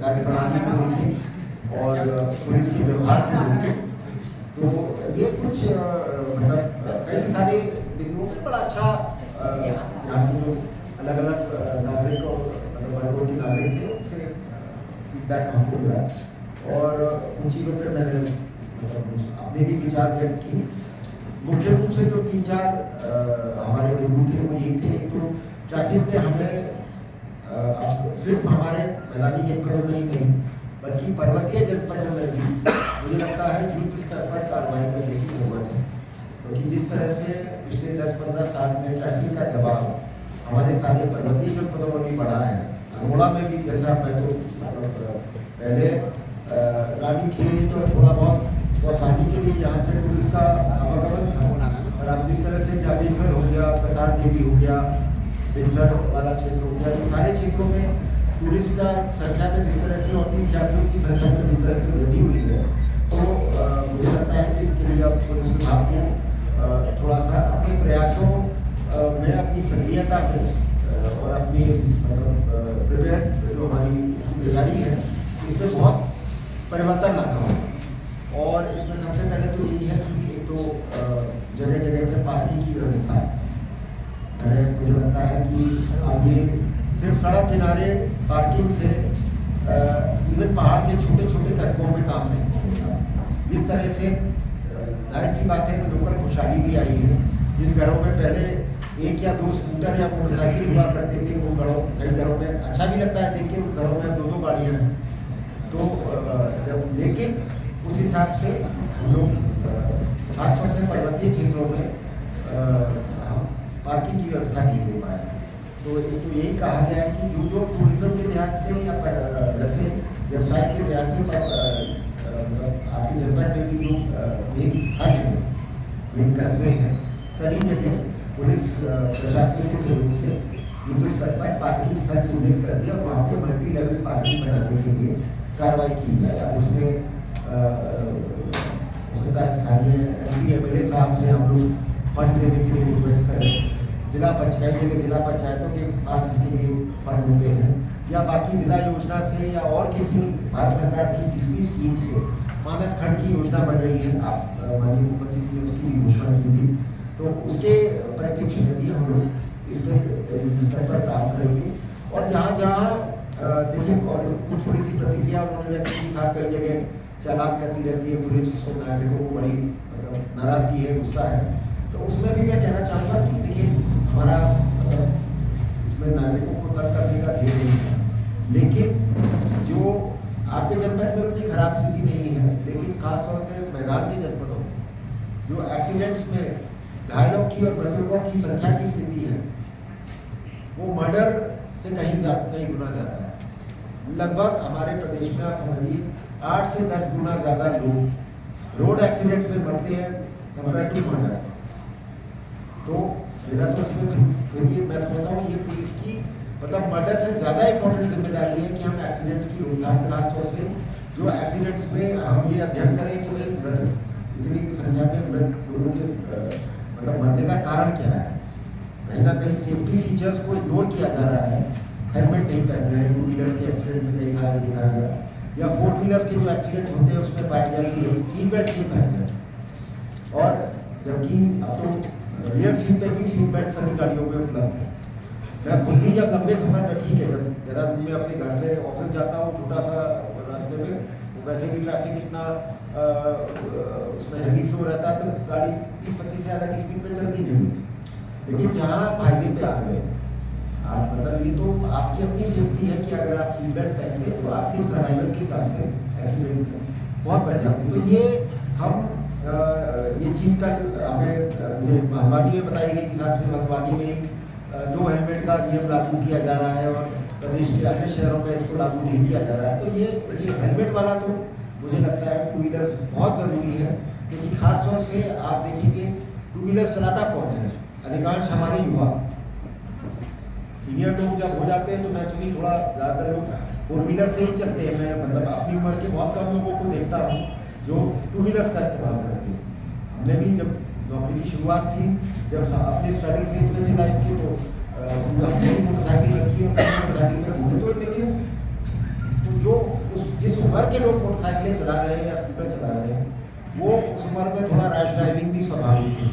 कार्यप्रणाली को लेके और पुलिस के व्यवहार को लेके, तो ये कुछ मतलब कई सारे बिंदुओं पे बड़ा अच्छा यहाँ के जो अलग अलग नागरिक और मतलब वर्गों के नागरिक थे उनसे फीडबैक हमको मिला और उन चीज़ों पर मैंने मतलब अपने भी विचार व्यक्त किए। मुख्य रूप से जो 3-4 हमारे बिंदु थे वो ये थे, तो ट्रैफिक पे हमें सिर्फ हमारे मैदानी जनपदों में ही नहीं बल्कि पर्वतीय जनपदों में भी मुझे लगता है युद्ध स्तर पर कार्रवाई करने की जरूरत है, क्योंकि जिस तरह से पिछले 10-15 साल में ट्रैफिक का दबाव हमारे सारे पर्वतीय जनपदों में भी बढ़ा है। अल्मोड़ा में भी जैसा मैं तो पहले रानी खेल तो थोड़ा बहुत वैशाली के लिए यहाँ से पुलिस का आवागमन था, और अब जिस तरह से जागेश्वर हो गया, कसार देवी हो गया, बिंसर वाला क्षेत्र हो गया, इन सारे क्षेत्रों में टूरिस्ट का संख्या में जिस तरह से और तीर्थयात्रियों की संख्या में जिस तरह से वृद्धि हुई है, तो मुझे लगता है कि इसके लिए अब पुलिस विभाग को थोड़ा सा अपने प्रयासों में अपनी सक्रियता में और अपनी मतलब प्रिपेयर जो हमारी तैयारी है इसमें बहुत परिवर्तन लाना होगा। और इसमें सबसे पहले तो यही है कि एक तो जगह जगह पे पार्किंग की व्यवस्था है। मुझे लगता है कि आगे सिर्फ सड़क किनारे पार्किंग से इवन पहाड़ के छोटे छोटे कस्बों में काम नहीं चलेगा। जिस तरह से जाहिर सी बात है कि लोकल खुशहाली भी आई है, जिन घरों में पहले 1 या 2 स्कूटर या मोटरसाइकिल हुआ करते थे, वो कई घरों में अच्छा भी लगता है देखिए, उन घरों में 2-2 गाड़ियाँ हैं, तो लेकिन उस हिसाब से हम लोग खासतौर से पर्वतीय क्षेत्रों में पार्किंग की व्यवस्था नहीं दे पाए। तो एक तो यही कहा गया है कि जो टूरिज्म के लिहाज से या वैसे व्यवसाय के लिहाज से आपके जनपद में भी जो एक स्थल है, एक कस्बे हैं, सभी जगह पुलिस प्रशासन के सहयोग से युद्ध स्तर पर पार्किंग स्थल चिन्हित कर दिया और वहाँ पे मल्टी लेवल पार्किंग बनाने के लिए कार्रवाई की जाए। अब इसमें स्थानीय MLA साहब से हम लोग फंड देने के लिए रिक्वेस्ट करें, जिला पंचायतों के पास इसके लिए फंड होते हैं, या बाकी जिला योजना से या और किसी भारत सरकार की किसी भी स्कीम से मानस खंड की योजना बन रही है, आप माननीय मुख्यमंत्री जी ने उसकी घोषणा की थी, तो उसके परिप्रेक्ष्य में भी हम लोग इस पर स्तर पर काम करेंगे। और जहाँ जहाँ देखिए और कुछ थोड़ी सी प्रतिक्रिया उन्होंने व्यक्त की, साथ कई जगह चालान करती रहती है पुलिस, उससे नागरिकों को बड़ी मतलब नाराजगी है, गुस्सा है, तो उसमें भी मैं कहना चाहूँगा कि देखिए हमारा इसमें नागरिकों को तर्क करने का ध्येय नहीं है, लेकिन जो आपके जनपद में उतनी खराब स्थिति नहीं है, लेकिन खासतौर से मैदान के जनपदों में जो एक्सीडेंट्स में घायलों की और मृतकों की संख्या की स्थिति है, वो मर्डर से कहीं गुना ज़्यादा है। लगभग हमारे प्रदेश में आप समझिए 8 से 10 गुना ज़्यादा लोग रोड एक्सीडेंट्स में मरते हैं कंपेयर टू मर्डर। तो मेरा तो इसमें देखिए मैं समझता हूँ ये पुलिस की मतलब मर्डर से ज़्यादा इंपॉर्टेंट जिम्मेदारी है कि हम एक्सीडेंट्स की रोकथाम, खासतौर से जो एक्सीडेंट्स में हम ये अध्ययन करें कि इतनी की संख्या में मृत लोगों के मतलब मरने का कारण क्या है। कहीं ना कहीं सेफ्टी फीचर्स को इग्नोर किया जा रहा है, हेलमेट नहीं पहन रहे हैं, 2 व्हीलर्स के एक्सीडेंट में कई सारे दिखाया गया, या 4 व्हीलर्स के जो एक्सीडेंट्स होते हैं उसमें पाई जाती है सीट बेल्ट नहीं पहन रहे, और जबकि अब तो रियर सीट पे भी सीट बेल्ट सभी गाड़ियों में उपलब्ध है। मैं खुद भी जब लंबे सफर में ठीक है जब देहरादून में अपने घर से ऑफिस जाता हूँ, छोटा सा रास्ते में, तो वैसे भी ट्रैफिक इतना उसमें हैवी फ्लो रहता है, तो गाड़ी 30-25 से ज़्यादा की स्पीड पर चलती नहीं होती। लेकिन जहाँ आप हाईवे पे आ गए, आप मतलब ये तो आपकी अपनी सेफ्टी है कि अगर आप सीट बेल्ट पहनते हैं तो आपके सर्वाइवल के हिसाब से एक्सीडेंट बहुत बच जाते हैं। तो ये हम ये चीज़ का हमें महलवादी में बताई गई हिसाब से महलवादी में 2 हेलमेट का नियम लागू किया जा रहा है और प्रदेश के अन्य शहरों में इसको लागू नहीं किया जा रहा है। तो ये हेलमेट वाला तो मुझे लगता है 2 व्हीलर्स बहुत ज़रूरी है, क्योंकि खासतौर से आप देखिए 2 व्हीलर्स चलाता कौन है, अधिकांश हमारे युवा। सीनियर लोग जब हो जाते हैं तो नेचुरली थोड़ा ज़्यादातर लोग 4 व्हीलर से ही चलते हैं। मैं मतलब अपनी उम्र के बहुत कम लोगों को देखता हूँ जो 2 व्हीलर्स का इस्तेमाल करते हैं। हमने भी जब नौकरी की शुरुआत थी, जब अपनी स्टडी फेज में थी लाइफ की, तो हमने मोटरसाइकिल रखी और मोटरसाइकिल में घूमे, तो लेकिन तो जो उम्र के लोग मोटरसाइकिलें चला रहे हैं या स्कूटर चला रहे हैं, वो उस उम्र में थोड़ा रैश ड्राइविंग भी स्वाभाविक है,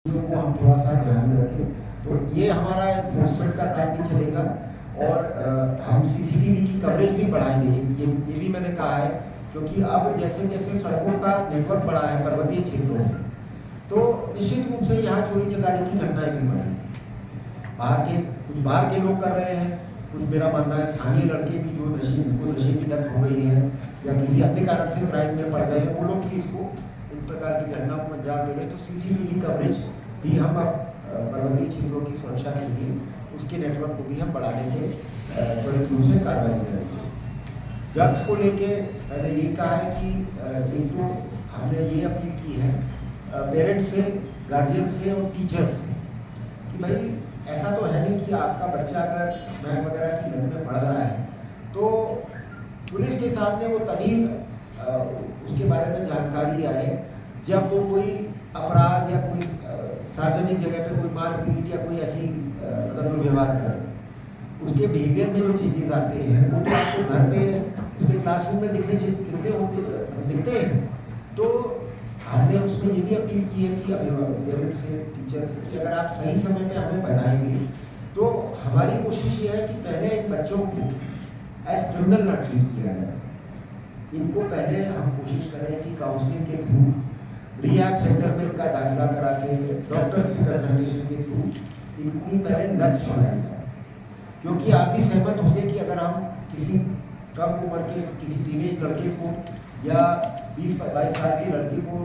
को हम थोड़ा सा ध्यान में रखें। तो ये हमारा एनफोर्समेंट का काम भी चलेगा और हम सीसीटीवी की कवरेज भी बढ़ाएंगे। ये भी मैंने कहा है, क्योंकि अब जैसे जैसे सड़कों का नेटवर्क बढ़ा है पर्वतीय क्षेत्रों में, तो निश्चित रूप से यहाँ चोरी चकारी की घटनाएं भी बढ़ी। कुछ बाहर के लोग कर रहे हैं, कुछ मेरा मानना है स्थानीय लड़के भी जो नशे की लत हो गई है या किसी अपने कारण से क्राइम में पड़ गए हैं, वो लोग भी इसको इस प्रकार की घटना को अंजाम दे रहे हैं। तो सीसीटीवी कवरेज भी हम अब पर्वतीय क्षेत्रों की सुरक्षा के लिए उसके नेटवर्क को भी हम बढ़ाने के त्वरित रूप से कार्रवाई करेंगे। ड्रग्स को लेके मैंने ये कहा है कि एक तो हमने ये अपील की है पेरेंट्स से, गार्जियन से और टीचर्स से कि भाई ऐसा तो है नहीं कि आपका बच्चा अगर स्मैक वगैरह की लत में पड़ रहा है तो पुलिस के सामने वो तभी उसके बारे में जानकारी आए जब वो कोई अपराध या कोई सार्वजनिक जगह पे कोई मारपीट या कोई ऐसी दुर्व्यवहार करे। उसके बिहेवियर में जो चेंजेस आते हैं वो तो आपको घर पे उसके क्लासरूम में दिखते हैं। तो हमने उसमें ये भी अपील की है कि अभिभावक से, टीचर से कि अगर आप सही समय में हमें बताएंगे तो हमारी कोशिश ये है कि पहले बच्चों को एज क्रिमिनल ना ट्रीट किया जाए। इनको पहले हम कोशिश करें कि काउंसलिंग के थ्रू, रिहैब सेंटर में इनका दाखिला करा के, डॉक्टर से कंसल्टेशन के थ्रू इनकी पहले लत छुड़ाई जाए। क्योंकि आप भी सहमत होंगे कि अगर हम किसी कम उम्र के किसी टीनेज लड़के को या 20-22 साल की लड़की को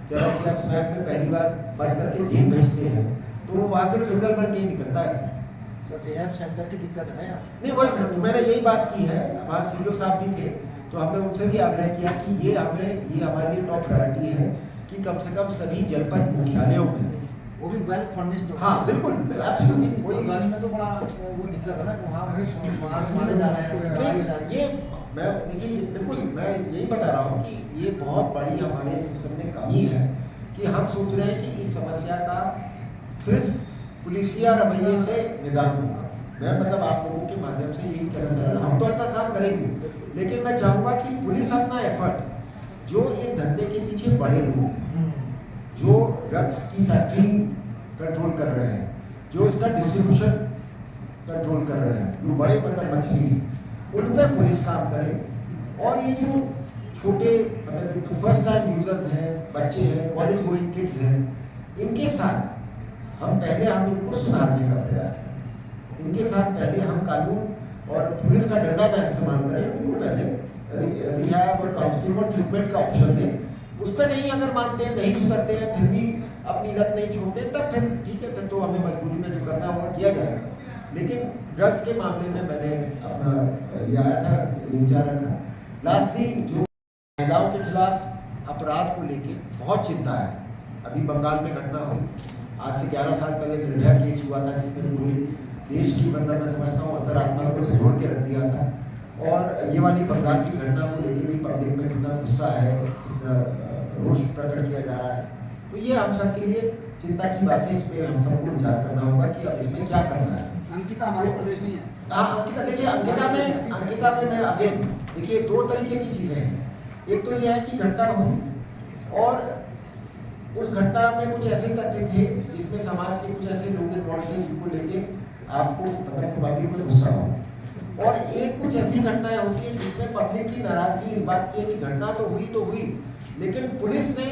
चरस या स्मैक में पहली बार बंद करके जेल भेजते हैं तो वो वहाँ से क्रिमिनल बन के ही निकलता है। सर रिहैब सेंटर की दिक्कत है यार? नहीं, वही मैंने यही बात की है। वहाँ सीओ साहब भी थे तो हमने उनसे भी आग्रह किया कि ये हमारे लिए टॉप प्रायोरिटी है कि कम से कम सभी जनपद मुख्यालयों में वो भी वेल फर्निश्ड। हाँ बिल्कुल, एब्सोल्युटली। वही गाड़ी में तो बड़ा वो दिक्कत है ना, वहाँ मारे जा रहे हैं। ये मैं देखिए बिल्कुल मैं यही बता रहा हूँ कि ये बहुत बड़ी हमारे सिस्टम में कमी है कि हम सोच रहे हैं कि इस समस्या का सिर्फ पुलिसिया रवैये से निदान होगा। मैं मतलब आप लोगों के माध्यम से यही कहना चाह रहा हूँ, हम तो अपना काम करेंगे, लेकिन मैं चाहूँगा कि पुलिस अपना एफर्ट जो इस धंधे के पीछे बड़े लोग, जो ड्रग्स की फैक्ट्री कंट्रोल कर रहे हैं, जो इसका डिस्ट्रीब्यूशन कंट्रोल कर रहे हैं, जो बड़े मतलब मछली, उन पर पुलिस काम करे। और ये जो छोटे मतलब जो फर्स्ट टाइम यूजर्स हैं, बच्चे हैं, कॉलेज गोइंग किड्स हैं, इनके साथ हम इनको सुधारने का प्रयास करें। इनके साथ पहले हम कानून और पुलिस का डंडा का इस्तेमाल करें, उनको पहले रिहैब और काउंसलिंग और ट्रीटमेंट का ऑप्शन दें। उस पर नहीं अगर मानते हैं, नहीं सुधरते हैं, फिर भी अपनी लत नहीं छोड़ते, तब फिर ठीक है, फिर तो हमें मजबूरी में जो करना होगा किया जाएगा। लेकिन ड्रग्स के मामले में मैंने अपना ये आया था, विचार रखा। लास्टली जो महिलाओं के खिलाफ अपराध को लेके बहुत चिंता है। अभी बंगाल में घटना हुई, आज से 11 साल पहले निर्भया केस हुआ था जिसने पूरे देश की मतलब मैं समझता हूँ अंतरात्मा को झोड़ के रख दिया था। और ये वाली बंगाल की घटना को लेकर भी पब्लिक में कितना गुस्सा है, कितना रोष प्रकट किया जा रहा है। तो ये हम सब के लिए चिंता की बात है, इस पर हम सबको विचार करना होगा कि अब इसमें क्या करना है। अंकिता हमारे प्रदेश में है। हाँ अंकिता, देखिए अंकिता में मैं अगेन देखिए 2 तरीके की चीज़ें हैं। एक तो यह है कि घटना हुई और उस घटना में कुछ ऐसे तथ्य थे जिसमें समाज के कुछ ऐसे लोग इन्वॉल्व थे जिनको लेके आपको मतलब पब्लिक को गुस्सा हो। और एक कुछ ऐसी घटनाएं होती है जिसमें पब्लिक की नाराजगी इस बात की है कि घटना तो हुई, लेकिन पुलिस ने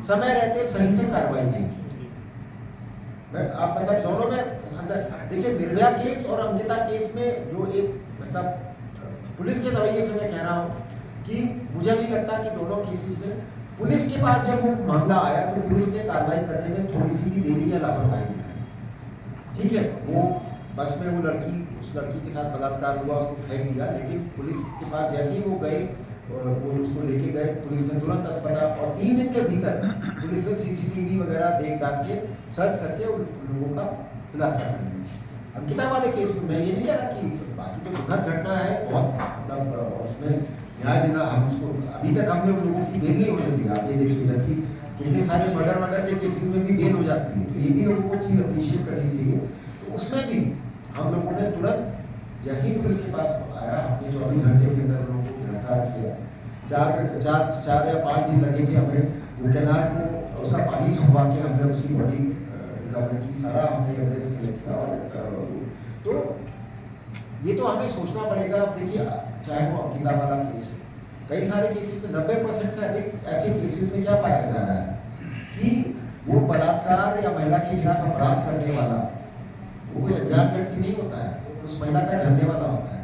समय रहते सही से कार्रवाई नहीं की। मैं आप मतलब दोनों में अंदर देखिए, निर्भया केस और अंकिता केस में जो एक मतलब पुलिस के रवैये से मैं कह रहा हूँ कि मुझे नहीं लगता कि दोनों केसेस में पुलिस के पास जब वो मामला आया तो पुलिस ने कार्रवाई करने में थोड़ी सी भी देरी या लापरवाही दिखाई। ठीक है, वो बस में वो उस लड़की के साथ बलात्कार हुआ, उसको फेंक दिया, लेकिन पुलिस के पास जैसे ही वो गए, वो उसको लेके गए, पुलिस ने तुरंत अस्पताल और 3 दिन के भीतर पुलिस ने सीसीटीवी वगैरह देख के सर्च करके उन लोगों का खुलासा कर दिया। अंकिता वाले केस में मैं ये नहीं कह रहा कि बाकी तो दुखद घटना है बहुत, मतलब उसमें न्याय देना हम उसको अभी तक हमने उन लोगों की बेल नहीं होने दिया। आप ये देखिए लड़की कितने सारे मर्डर के केसेस में भी बेल हो जाती है, तो ये भी लोगों को चीज़ अप्रिशिएट करनी चाहिए। तो उसमें भी हम लोगों ने तुरंत जैसे ही पुलिस के पास आया, हमने 24 घंटे के अंदर लोगों को गिरफ्तार किया 4 या 5 दिन लगे थे हमें वो कैनाल को उसका पानी सुखवा के हमने उसकी बॉडी रिकवर की, सारा हमने एवरेज किया। और तो ये तो हमें सोचना पड़ेगा। अब देखिए, चाहे वो अकेला वाला केस हो, कई सारे केसेस में 90% से अधिक ऐसे केसेस में क्या पाया जा रहा है कि वो बलात्कार या महिला के खिलाफ अपराध करने वाला वो कोई अज्ञात व्यक्ति नहीं होता है, उस महिला का जानने वाला होता है,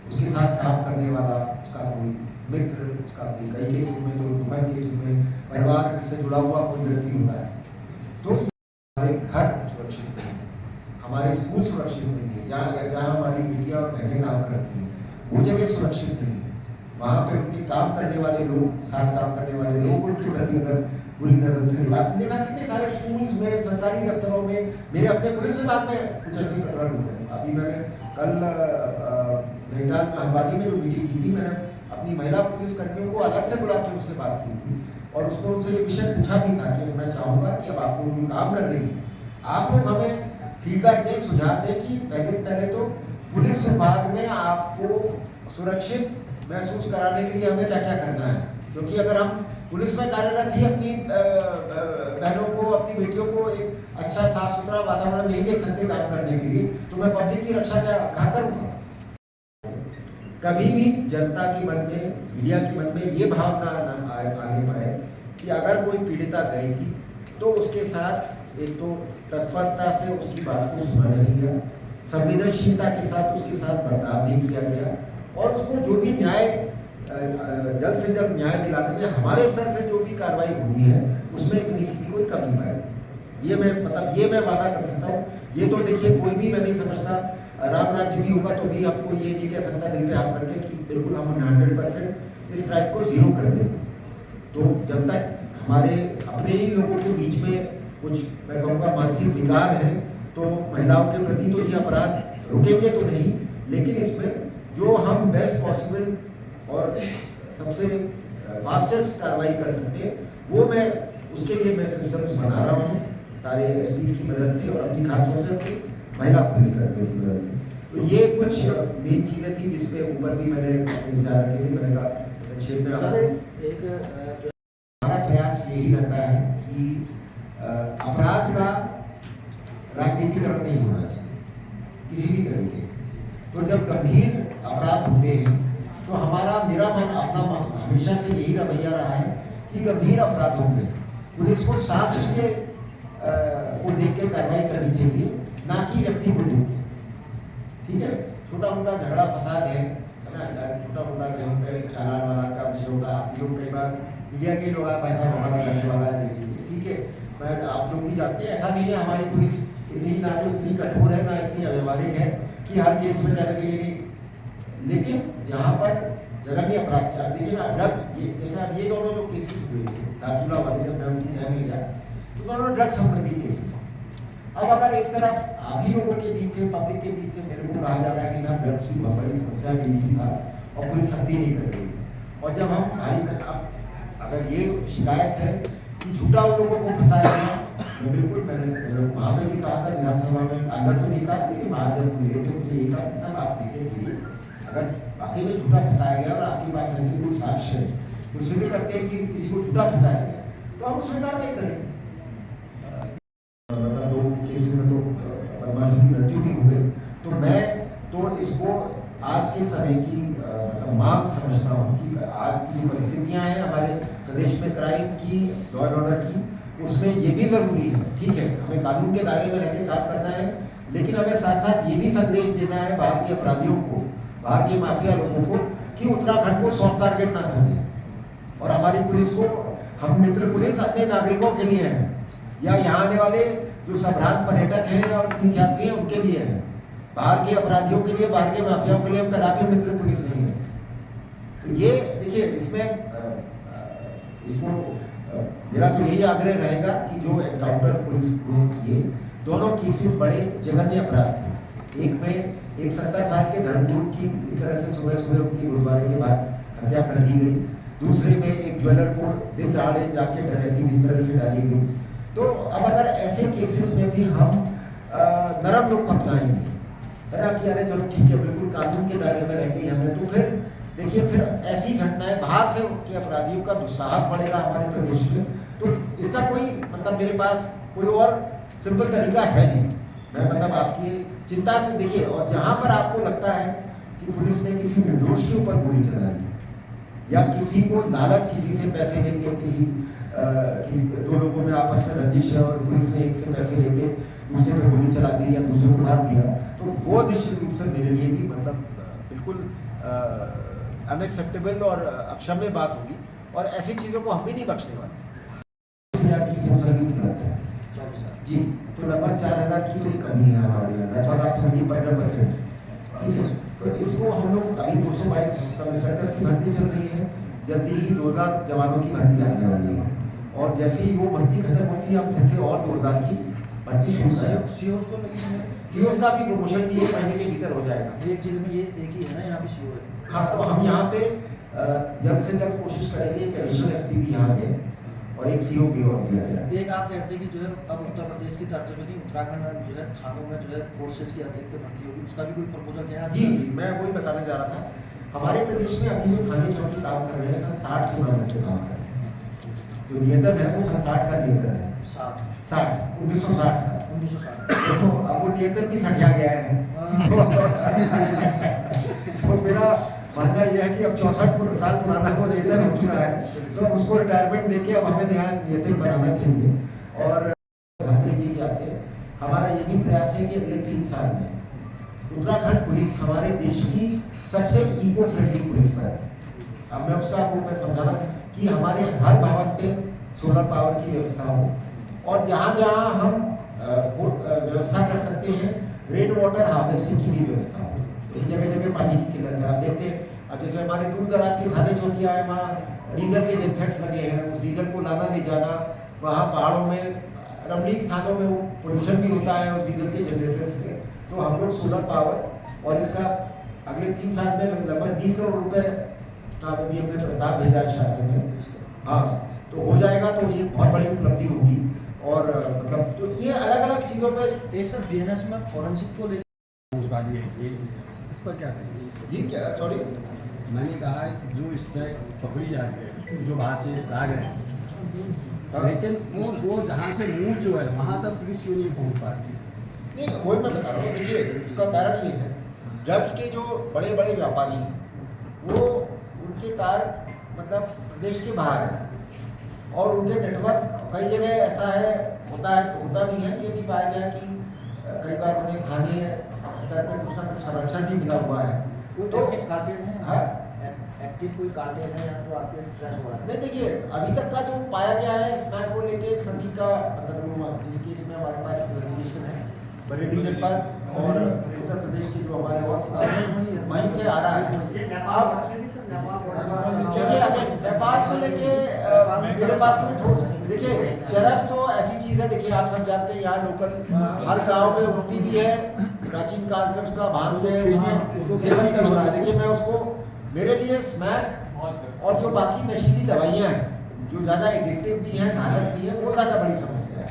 उसके साथ काम करने वाला, उसका कोई मित्र, उसका कोई, कई केसेस में तो दुबई केसेस में परिवार से जुड़ा हुआ कोई व्यक्ति होता है। तो हमारे घर सुरक्षित नहीं, हमारे स्कूल सुरक्षित नहीं है, जहाँ हमारी बेटियाँ और बहनें काम करती हैं वो जगह सुरक्षित नहीं है। वहाँ पे उनके काम करने वाले लोग, साथ काम करने वाले लोग, उनके प्रति अगर पूरी नजर से देखा कितने सारे स्कूल्स में, सरकारी दफ्तरों में, मेरे अपने पुलिस विभाग में कुछ ऐसे प्रकरण हुए हैं। अभी मैंने कल नैनीताल में हल्द्वानी में जो मीटिंग की थी, मैंने अपनी महिला पुलिस कर्मियों को अलग से बुला के उनसे बात की थी और उसने उनसे ये विषय पूछा भी था कि मैं चाहूँगा कि अब आप लोग काम कर रही हैं, आप लोग हमें फीडबैक दें, सुझाव दें कि पहले तो पुलिस विभाग में आपको सुरक्षित महसूस कराने के लिए हमें क्या क्या करना है। क्योंकि अगर हम पुलिस में कार्यरत ही अपनी बहनों को, अपनी बेटियों को एक अच्छा साफ सुथरा वातावरण नहीं दे सकते काम करने के लिए, तो मैं पब्लिक की रक्षा कहाँ करूँगा। कभी भी जनता के मन में, मीडिया के मन में ये भावना न आने पाए कि अगर कोई पीड़िता गई थी तो उसके साथ एक तो तत्परता से उसकी बात को सुना नहीं गया, संवेदनशीलता के साथ उसके साथ बर्ताव नहीं किया गया और उसको जो भी न्याय, जल्द से जल्द न्याय दिलाने में हमारे स्तर से जो भी कार्रवाई होनी है उसमें किसी की कोई कमी पाए, ये मैं वादा कर सकता हूँ। ये तो देखिए, कोई भी मैं नहीं समझता राम राज्य भी होगा तो भी आपको ये नहीं कह सकता दिल पे हाथ रख के कि बिल्कुल हम 100% इस क्राइम को जीरो कर देंगे। तो जब तक हमारे अपने ही लोगों के बीच में कुछ, मैं कहूँगा, मानसिक विकार है तो महिलाओं के प्रति तो ये अपराध रुकेंगे तो नहीं, लेकिन इसमें जो हम बेस्ट पॉसिबल और सबसे फास्टेस्ट कार्रवाई कर सकते हैं वो उसके लिए मैं सिस्टम्स बना रहा हूँ सारे एसपीज की मदद से और अपनी खासतौर से अपनी महिला पुलिस कर्मियों की मदद से। तो ये कुछ मेन चीज़ें थी जिसपे ऊपर भी मैंने विचार रखे थे। मैंने कहा संक्षेप में हमारा प्रयास यही रहता है कि अपराध का राजनीतिकरण नहीं होना चाहिए किसी भी तरीके से। तो जब गंभीर अपराध होते हैं तो मेरा अपना हमेशा से यही रवैया रहा है कि गंभीर अपराधों में पुलिस को साक्ष्य को देख के कार्रवाई करनी चाहिए, ना कि व्यक्ति को देख के। ठीक है, छोटा मोटा झगड़ा फसाद है ना, छोटा मोटा कहीं पे चालान वाला का विषय होगा, आप लोग कई बार मीडिया के लोग पैसा बहाना करने वाला है, देखिए। ठीक है, मैं आप लोग भी जानते हैं, ऐसा नहीं है हमारी पुलिस इतनी ना तो इतनी कठोर है ना इतनी अव्यवहारिक है कि हर केस में कहने के लिए, लेकिन जहाँ पर जघन्य अपराध किया, देखिए ना, ड्रग, जैसे अब ये दोनों जो केसेस हुए थे दाचूला वाले, जब मैं उनकी तय में गया तो दोनों ड्रग संबंधी केसेस। अब अगर एक तरफ आप ही लोगों के बीच से, पब्लिक के बीच से मेरे को कहा जा रहा है कि साहब ड्रग्स की बहुत बड़ी समस्या है डेली के साथ और पुलिस सख्ती नहीं कर रही, और जब हम भारी में अब अगर ये शिकायत है कि झूठा उन लोगों को फंसाया गया, मैं बिल्कुल, मैंने वहाँ पे भी कहा था विधानसभा में, अंदर तो नहीं कहा, लेकिन बाहर जब मिले थे उनसे ये कहा साहब आप देखेंगे अगर वाकई में झूठा फंसाया गया और आपके पास ऐसे कोई साक्ष्य है तो सिद्ध करते हैं कि किसी को झूठा फंसाया गया तो हम उसमें कार्रवाई करेंगे। दो केसेस में तो बदमाशों की मृत्यु भी हो गई, तो मैं तो इसको आज के समय की मांग समझता हूँ कि आज की जो परिस्थितियाँ हैं हमारे प्रदेश में क्राइम की, लॉ एंड ऑर्डर की, उसमें ये भी ज़रूरी है। ठीक है, हमें कानून के दायरे में रहकर काम करना है, लेकिन हमें साथ साथ ये भी संदेश देना है बाहर के अपराधियों को, बाहर के माफिया लोगों को, कि उत्तराखंड को सॉफ्ट टारगेट ना समझें और हमारी पुलिस को, हम मित्र पुलिस अपने नागरिकों के लिए हैं या यहाँ आने वाले जो संभ्रांत पर्यटक हैं और तीर्थयात्री हैं उनके लिए है। बाहर के अपराधियों के लिए, बाहर के माफियाओं के लिए हम कदापि मित्र पुलिस नहीं है। तो ये देखिए, इसको मेरा तो यही आग्रह रहेगा कि जो एनकाउंटर पुलिस ग्रुप किए, दोनों केसेस बड़े जघन्य अपराध थे। एक में एक 70 साल के धर्मगुरु की इस तरह से सुबह सुबह उनकी गुरुद्वारे के बाद हत्या कर दी गई, दूसरे में एक ज्वेलर को दिन दहाड़े जाके डकैती जिस तरह से डाली गई। तो अब अगर ऐसे केसेस में भी हम नरम रुख अपनाएंगे, है ना, कि अरे चलो ठीक है बिल्कुल कानून के दायरे में रह गई हमें, तो फिर देखिए फिर ऐसी घटनाएं बाहर से के अपराधियों का दुस्साहस बढ़ेगा हमारे प्रदेश में, तो इसका कोई मतलब मेरे पास कोई और सिंपल तरीका है नहीं। मैं मतलब आपकी चिंता से देखिए, और जहाँ पर आपको लगता है कि पुलिस ने किसी निर्दोष के ऊपर गोली चलाई या किसी को लालच, किसी से पैसे लेके किसी दो लोगों में आपस में रंजिश है और पुलिस ने एक से पैसे लेके दूसरे पे गोली चला दी या दूसरे को मार दिया, तो वो निश्चित रूप से मेरे लिए भी मतलब बिल्कुल अनएक्सेप्टेबल और अक्षम्य बात होगी, और ऐसी चीज़ों को हम भी नहीं बख्शने वाले। जी, तो लगभग 4000 की तो कमी है हमारे यहाँ, और आप समझिए 15%, ठीक है। तो इसको हम लोग अभी 222 सब इंस्पेक्टर्स की भर्ती चल रही है, जल्दी ही 2000 जवानों की भर्ती आने वाली है, और जैसे ही वो भर्ती खत्म होती है हम फिर से और 2000 की भर्ती शुरू करें। सीओस का भी प्रमोशन भी 1 महीने के भीतर हो जाएगा। एक जिले में ये एक ही है ना, यहाँ पे सीओ है। हाँ, तो हम यहाँ पे जल्द से जल्द कोशिश करेंगे कि एडिशनल एसपी भी यहाँ पे और एक सीओ भी और दिया जाए। एक आप कहते हैं कि जो है अब उत्तर प्रदेश की तर्ज में उत्तराखंड में जो है थानों में जो है फोर्सेज की अतिरिक्त भर्ती होगी, उसका भी कोई प्रपोजल क्या है? जी, मैं वही बताने जा रहा था। हमारे प्रदेश में अभी जो थाने चौकी काम कर रहे हैं सन 60 के मदद से काम कर रहे हैं, जो नियतन है वो सन 60 का नियतन है। 1960 का। 1960। अब वो नियतन भी सटिया गया है। तो मेरा मानना यह है कि अब 64 साल पुराना वो नियतन हो चुका है, तो अब उसको रिटायरमेंट देके अब हमें नया नियतन बनाना चाहिए। और हमारा ये भी प्रयास है कि अगले 3 साल में उत्तराखंड पुलिस हमारे देश की सबसे इको फ्रेंडली पुलिस बने। अब मैं उसका आपको मैं समझाना कि हमारे हर भवन पे सोलर पावर की व्यवस्था हो, और जहाँ जहाँ हम व्यवस्था कर सकते हैं रेन वाटर हार्वेस्टिंग की भी व्यवस्था हो। तो जगह जगह पानी की किल्लत है, आप देखते हैं। अब जैसे हमारे दूर दराज के थाने चौकियाँ हैं, वहाँ डीजल के जेनसेट्स लगे हैं, उस डीजल को लाना ले जाना, वहाँ पहाड़ों में रमणीक स्थानों में वो पोल्यूशन भी होता है उस डीजल के जनरेटर से। तो हम लोग सोलर पावर और इसका अगले 3 साल में लगभग 20 करोड़ रुपए का अभी हमने प्रस्ताव भेजा है शासन में। हाँ, तो हो जाएगा तो ये बहुत बड़ी उपलब्धि होगी। और मतलब तो ये अलग अलग चीज़ों पर एक सर बीएनएस में फॉरेंसिक को लेकर इस पर क्या कहेंगे? जी क्या सॉरी मैंने कहा है कि जो स्टैक पकड़ी जा रही है, जो बाहर से ला गए, लेकिन वो जहाँ से मूल जो है वहाँ तक पुलिस क्यों नहीं पहुँच पाती? नहीं, वही मैं बता रहा हूँ। देखिए उसका कारण ये है, ड्रग्स के जो बड़े बड़े व्यापारी हैं वो उनके तार मतलब प्रदेश के बाहर है, और उनके नेटवर्क कई जगह ऐसा है होता भी है। ये भी पाया गया कि कई बार उन्हें स्थानीय स्तर पर कुछ ना कुछ संरक्षण भी मिला हुआ है। तो कार्टेल है? हाँ, एक्टिव कोई कार्टेल है यहाँ जो आपके ट्रेस हो रहा है? नहीं, देखिए अभी तक का जो पाया गया है स्मैक को लेके सभी का मतलब जिस केस में हमारे पास इन्वेस्टिगेशन है बरेली जनपद और उत्तर प्रदेश की जो हमारे और वहीं से आ रहा है। नेपाल को लेके मेरे पास देखिए चरस तो ऐसी चीज़ है, देखिए आप सब जानते हैं यहाँ लोकल हर गांव में उगती भी है, प्राचीन काल से उसका भान है, उसमें सेवन भी हो रहा है। देखिए मैं उसको मेरे लिए स्मैक और जो बाकी नशीली दवाइयाँ हैं जो ज़्यादा एडिक्टिव भी हैं, घातक भी है, वो ज़्यादा बड़ी समस्या है।